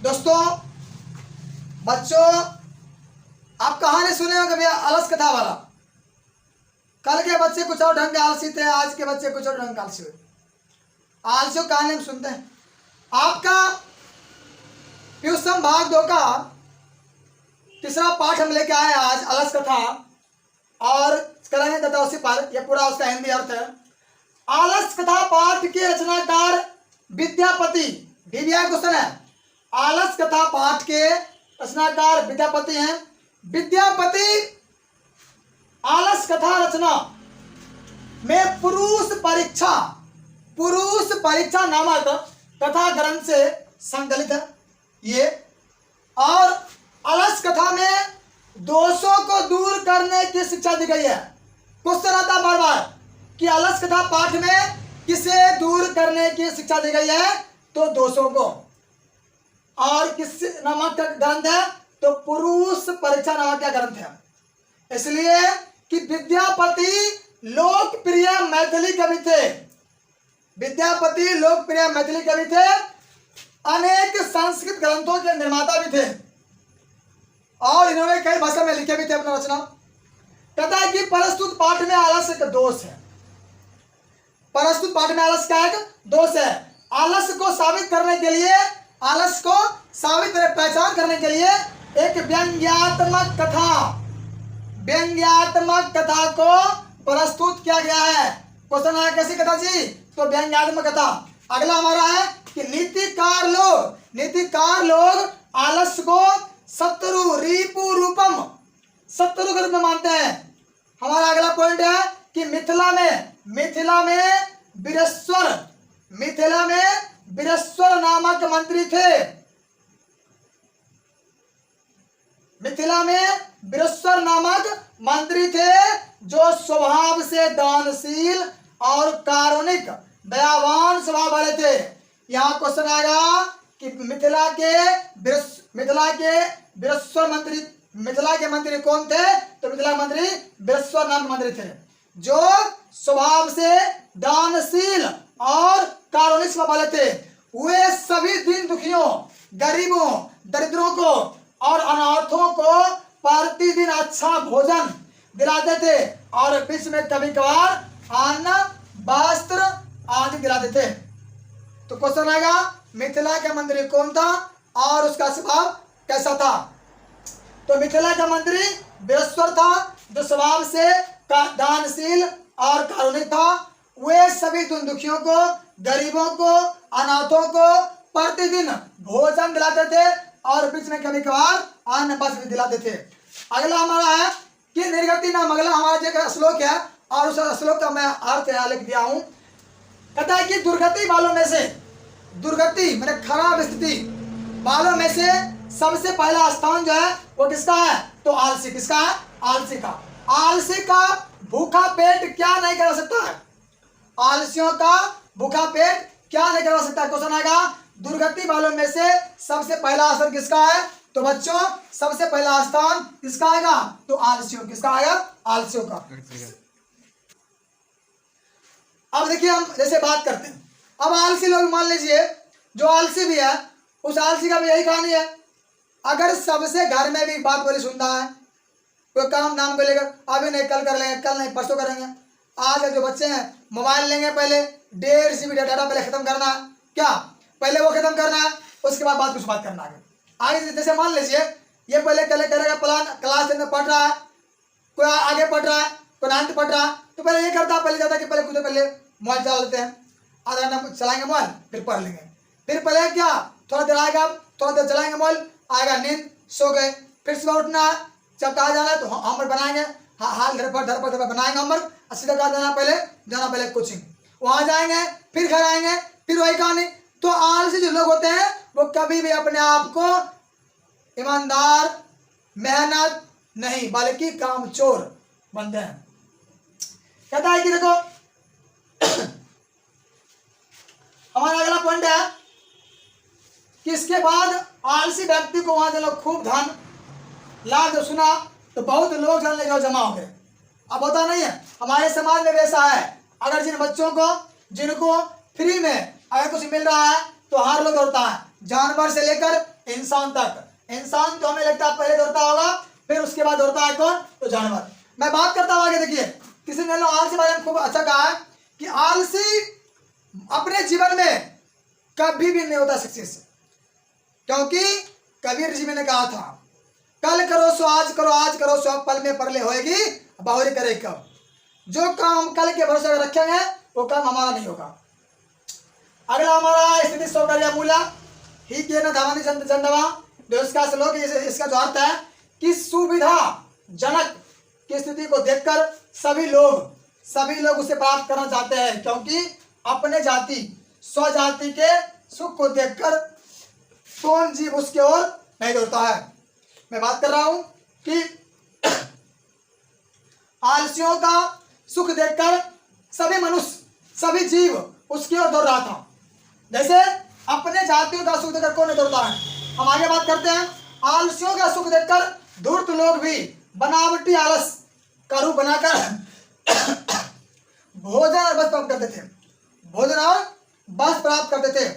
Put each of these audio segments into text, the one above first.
दोस्तों, बच्चों, आप कहानी सुने होंगे भैया अलस कथा वाला। कल के बच्चे कुछ और ढंग के आलसी थे, आज के बच्चे कुछ और ढंग के आलसी हुए। आलसियों कहानी हम सुनते हैं। आपका ट्यूशन भाग 2 का तीसरा पाठ हम लेके आए आज, अलस कथा, और करेंगे कथा उसी पर। यह पूरा उसका हिंदी अर्थ है। आलस कथा पाठ के रचनाकार विद्यापति, दिव्या क्वेश्चन है। आलस कथा पाठ के रचनाकार विद्यापति हैं। विद्यापति आलस कथा रचना में पुरुष परीक्षा नामक कथा ग्रंथ से संकलित है ये। और अलस कथा में दोषों को दूर करने की शिक्षा दी गई है। क्वेश्चन आता बार बार कि अलस कथा पाठ में किसे दूर करने की शिक्षा दी गई है, तो दोषों को। और किस नामक ग्रंथ है, तो पुरुष परीक्षा नामक का ग्रंथ है। इसलिए कि विद्यापति लोकप्रिय मैथिली कवि थे। विद्यापति लोकप्रिय मैथिली कवि थे। अनेक संस्कृत ग्रंथों के निर्माता भी थे और इन्होंने कई भाषा में लिखे भी थे अपना रचना। कहता है कि प्रस्तुत पाठ में आलस एक दोष है। प्रस्तुत पाठ में आलस का एक दोष है। आलस को साबित करने के लिए, आलस को साबित पहचान करने के लिए एक व्यंग्यात्मक कथा को प्रस्तुत किया गया है। क्वेश्चन आया कैसी कथा जी, तो व्यंग्यात्मक कथा। अगला हमारा है कि नीतिकार लोग आलस को शत्रु रिपु रूपम, शत्रु के रूप में मानते हैं। हमारा अगला पॉइंट है कि मिथिला में वीरेश्वर नामक मंत्री थे। मिथिला में वीरेश्वर नामक मंत्री थे जो स्वभाव से दानशील और कारुणिक दयावान स्वभाव वाले थे। यहाँ क्वेश्चन आएगा कि मिथिला के मंत्री कौन थे, तो मिथिला मंत्री वीरेश्वर नामक मंत्री थे जो स्वभाव से दानशील और कारुणिक स्वभाव वाले थे। वे सभी दीन दुखियों, गरीबों, दरिद्रों को और अनाथों को प्रतिदिन अच्छा भोजन दिलाते थे और बीच में कभी कभार अन्न, वस्त्र आदि दिलाते थे। तो क्वेश्चन आएगा मिथिला का मंत्री कौन था और उसका स्वभाव कैसा था। तो मिथिला का मंत्री वीरेश्वर था जो स्वभाव से दानशील और कारुणिक था। वे सभी दीन दुखियों को, गरीबों को, अनाथों को प्रतिदिन भोजन दिलाते थे और बीच में कभी कभार अन्न वस्त्र दिलाते थे। अगला हमारा है कि निर्गति नाम, अगला हमारा जो श्लोक है और उस श्लोक का मैं अर्थ यहाँ लिख दिया हूँ। कहता है कि दुर्गति वालों में से, दुर्गति मैंने खराब स्थिति वालों में से सबसे पहला स्थान जो है वो किसका है, तो आलसी। किसका है, आलसी का। आलसी का भूखा पेट क्या नहीं करा सकता है, आलसियों का भूखा पेट क्या नहीं करा सकता। क्वेश्चन आएगा दुर्गति वालों में से सबसे पहला स्थान किसका है, तो बच्चों सबसे पहला स्थान किसका आएगा, तो आलसियों। किसका आएगा, आलसियों का। अब देखिए हम जैसे बात करते हैं, अब आलसी लोग मान लीजिए जो आलसी भी है उस आलसी का भी यही कहानी है। अगर सबसे घर में भी बात बोली सुनता है, कोई काम नाम को लेकर अभी नहीं कल कर लेंगे, कल नहीं परसों करेंगे। आज जो बच्चे हैं मोबाइल लेंगे, पहले 1.5 GB डाटा पहले खत्म करना है, क्या पहले वो खत्म करना है, उसके बाद कुछ बात करना है आगे। जैसे मान लीजिए ये पहले कल करेगा प्लान, क्लास 10 में पढ़ रहा है, कोई आगे पढ़ रहा है, कोई 9th पढ़ रहा है, तो पहले ये करता है, पहले जाता है कि पहले खुद पहले मोबाइल चला लेते हैं, आधा घंटा चलाएंगे मोबाइल, फिर पढ़ लेंगे। फिर पहले क्या थोड़ा देर आएगा, थोड़ा देर चलाएंगे मोबाइल, आएगा नींद, सो गए। फिर सुबह उठना, जब कहा जाना है तो होमवर्क बनाएंगे, हाल धर पर बनाएंगे होमवर्क। सीधा कहा जाना पहले कोचिंग, वहाँ जाएंगे, फिर घर आएंगे, फिर वही कहानी। तो आलसी जो लोग होते हैं वो कभी भी अपने आप को ईमानदार, मेहनत नहीं बल्कि कामचोर बनते हैं। कहता है कि देखो हमारा अगला पॉइंट है कि इसके बाद आलसी व्यक्ति को वहां जो खूब धन लाभ जो सुना तो बहुत लोग जानने जो जमा हो गए। अब होता नहीं है हमारे समाज में वैसा है, अगर जिन बच्चों को जिनको फ्री में अगर कुछ मिल रहा है तो हर लोग दौड़ता है, जानवर से लेकर इंसान तक। इंसान तो हमें लगता है पहले दौड़ता होगा, फिर उसके बाद दौड़ता है कौन? तो जानवर। मैं बात करता हूँ आगे, देखिए किसी ने आलसी बारे में खूब अच्छा कहा है कि आलसी अपने जीवन में कभी भी नहीं होता सक्सेस, क्योंकि कबीर जी ने कहा था कल करो सो आज करो, आज करो सो पल में परले होएगी, बाहुरी करे कब। जो काम कल के भरोसे रखेंगे वो काम हमारा नहीं होगा। अगला हमारा स्थिति सौकर्य मूला ही के न धावानी चंदवा, जो इसका श्लोक, इसका जो अर्थ है कि सुविधा जनक की स्थिति को देखकर सभी लोग उसे प्राप्त करना चाहते हैं, क्योंकि अपने जाति स्वजाति के सुख को देखकर कौन जीव उसके ओर नहीं दौड़ता है। मैं बात कर रहा हूं कि आलसियों का सुख देखकर सभी मनुष्य, सभी जीव उसकी ओर दौड़ रहा था। जैसे अपने जातियों का सुख देखकर कौन नहीं दौड़ता है। हम आगे बात करते हैं। आलसियों का सुख देखकर धूर्त लोग भी बनावटी आलस का रूप बनाकर भोजन और बस प्राप्त करते थे, भोजन और बस प्राप्त करते थे।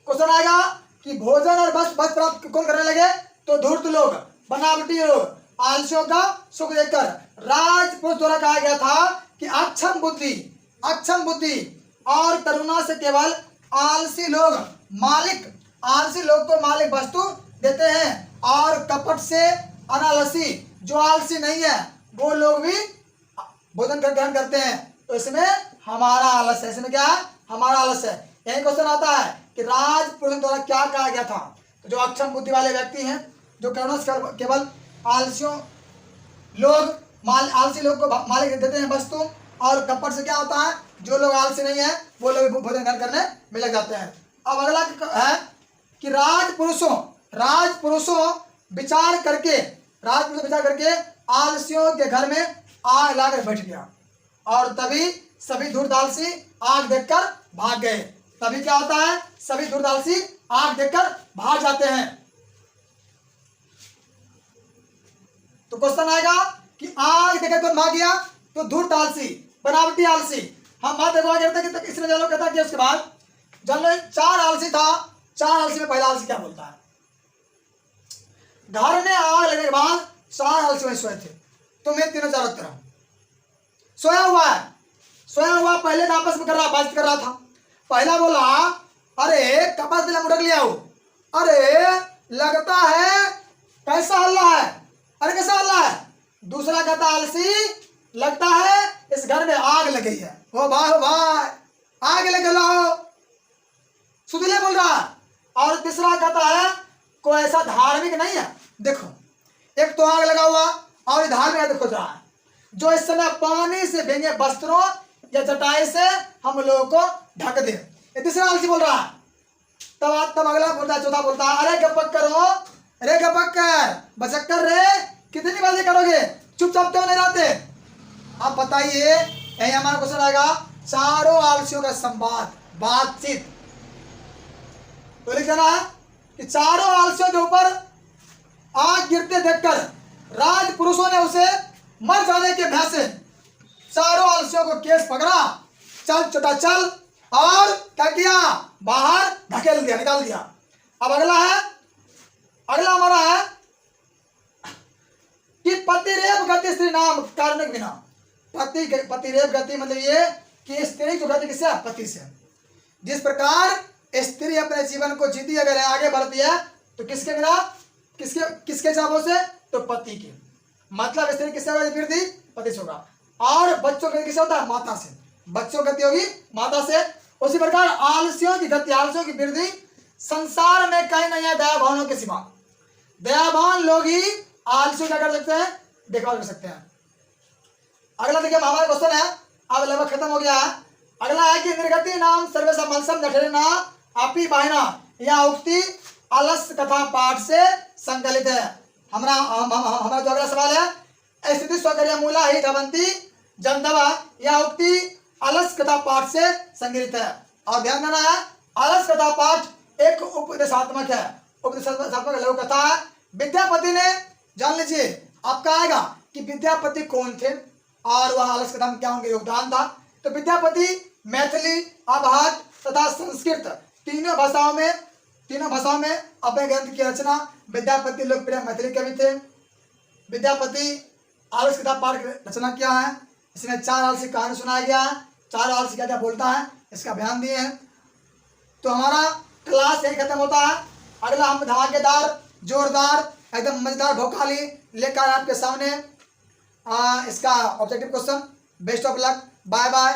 क्वेश्चन आएगा कि भोजन और बस प्राप्त कौन करने लगे? तो धूर्त लोग, बनावटी लोग, आलसियों का सुख देखकर। राजपुरुष द्वारा कहा गया था कि अक्षम बुद्धि और करुणा से केवल आलसी लोग को मालिक वस्तु देते हैं, और कपट से अनालसी जो आलसी नहीं है वो लोग भी भोजन का ग्रहण करते हैं। तो इसमें हमारा आलस है, इसमें क्या है? हमारा आलस है। यही क्वेश्चन आता है कि राजपुरुष द्वारा क्या कहा गया था। तो जो अक्षम बुद्धि वाले व्यक्ति हैं, जो करुणा से केवल आलसी लोग को मालिक देते हैं वस्तु, और कपट से क्या होता है? जो लोग आलसी नहीं है वो लोग भोजन ग्रहण करने में लग जाते हैं। अब अगला है कि राजपुरुषों विचार करके आलसियों के घर में आग लाकर बैठ गया, और तभी सभी धूर्त आलसी आग देखकर भाग गए। तभी क्या होता है? सभी धूर्त आलसी आग देखकर भाग जाते हैं। तो क्वेश्चन आएगा कि आग देखकर कौन भाग गया? तो धूर्त आलसी, बनावटी आलसी। हम बात करते हैं कि इसने जानो कहता कि उसके बाद जान लो 4 आलसी था। 4 आलसी में पहला आलसी क्या बोलता है? घर में आग लगने के बाद 4 आलसी वहीं सोए थे। तो मैं तीनों चारों तरफ सोया हुआ पहले तो आपस में बात कर रहा था। पहला बोला अरे कपास दिला मुड़क लिया हो, अरे लगता है कैसा हल्ला है, अरे कैसा हल्ला है। दूसरा कहता आलसी लगता है इस घर में आग लग गई है, हो भाई आग लगे लो, सुधीले बोल रहा है। और तीसरा कहता है कोई ऐसा धार्मिक नहीं है, देखो एक तो आग लगा हुआ और धार्मिक खोज रहा है जो इस समय पानी से भीगे वस्त्रों या चटाई से हम लोगों को ढक दे। ये तीसरा आलसी बोल रहा है। तब अगला बोलता है, चौथा बोलता है अरे गपक्कर हो, अरे गपक्कर बचक्कर रे, कितनी बातें करोगे, चुपचाप क्यों नहीं रहते। अब बताइए, यही हमारा क्वेश्चन आएगा। चारों आलसियों का संवाद, बातचीत। तो लिख देना है कि चारों आलसियों के ऊपर आग गिरते देखकर राजपुरुषों ने उसे मर जाने के भय से चारों आलसियों को केस पकड़ा, चल चटा चल, और क्या किया? बाहर धकेल दिया, निकाल दिया। अब अगला हमारा है कि पतिरेव गति स्त्री नाम कारण बिना। पतिरेव गति मतलब ये कि स्त्री की गति किससे? पति से। जिस प्रकार स्त्री अपने जीवन को जीती अगर आगे बढ़ती है तो किसके बिना, किसके चाबों से? तो पति के। मतलब स्त्री किससे होगा? वृद्धि पति से होगा। और बच्चों की किससे होता है? माता से। बच्चों की गति होगी माता से। उसी प्रकार आलसियों की गति, आलसियों की वृद्धि संसार में कहीं नहीं है दया भावनों के सिवा। दयावान लोग ही आलसियों क्या कर सकते हैं? देखभाल कर सकते हैं। अगला देखिए हमारा क्वेश्चन है, अब लगभग खत्म हो गया है। अगला है कि निर्गति नाम सर्वेशा मनसम नठेना आपी बाहिना, यह उक्ति अलस कथा पाठ से संकलित है। हमारा जो अगला सवाल है, स्थिति स्वकर्या मूला ही धवंती जनदवा, यह उक्ति अलस कथा पाठ से संकलित है। और ध्यान देना है, अलस कथा पाठ एक उपदेशात्मक है, उपदेशात्मक लघु कथा है। विद्यापति ने, जान लीजिए आपका आएगा कि विद्यापति कौन थे और वह अलस कथा में क्या उनका योगदान था। तो विद्यापति मैथिली, अवहट तथा संस्कृत तीनों भाषाओं में तीनों भाषाओं में अपने ग्रंथ की रचना। विद्यापति लोकप्रिय मैथिली कवि थे। विद्यापति आलस किताब पाठ की रचना किया है। इसमें 4 आलसी कहानी सुनाया गया है। 4 आलसी क्या क्या बोलता है इसका बयान दिए हैं। तो हमारा क्लास यही खत्म होता है। अगला हम धमाकेदार जोरदार एकदम मजेदार भोकाली लेकर आपके सामने इसका objective question. Best of luck, bye bye.